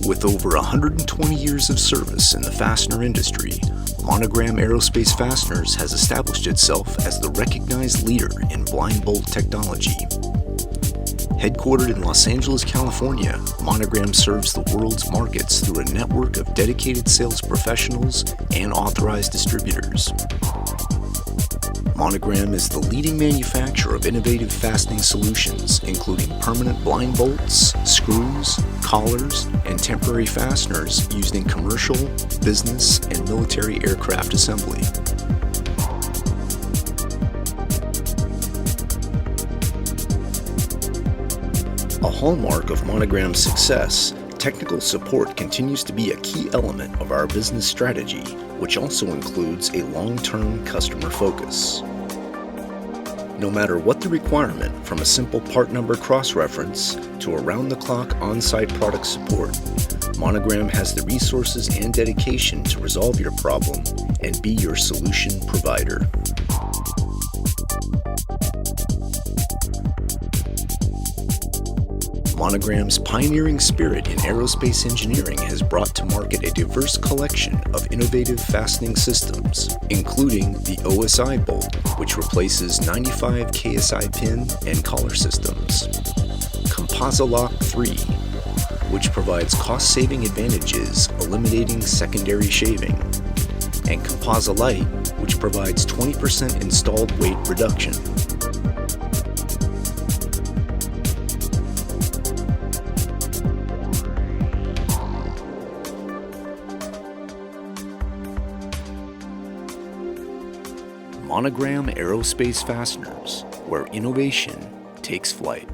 With over 120 years of service in the fastener industry, Monogram Aerospace Fasteners has established itself as the recognized leader in blind bolt technology. Headquartered in Los Angeles, California, Monogram serves the world's markets through a network of dedicated sales professionals and authorized distributors. Monogram is the leading manufacturer of innovative fastening solutions, including permanent blind bolts, screws, collars, and temporary fasteners used in commercial, business, and military aircraft assembly. A hallmark of Monogram's success, technical support continues to be a key element of our business strategy, which also includes a long-term customer focus. No matter what the requirement, from a simple part number cross-reference to around-the-clock on-site product support, Monogram has the resources and dedication to resolve your problem and be your solution provider. Monogram's pioneering spirit in aerospace engineering has brought to market a diverse collection of innovative fastening systems, including the OSI bolt, which replaces 95 KSI pin and collar systems, Composolock 3, which provides cost-saving advantages eliminating secondary shaving, and Composolite, which provides 20% installed weight reduction. Monogram Aerospace Fasteners, where innovation takes flight.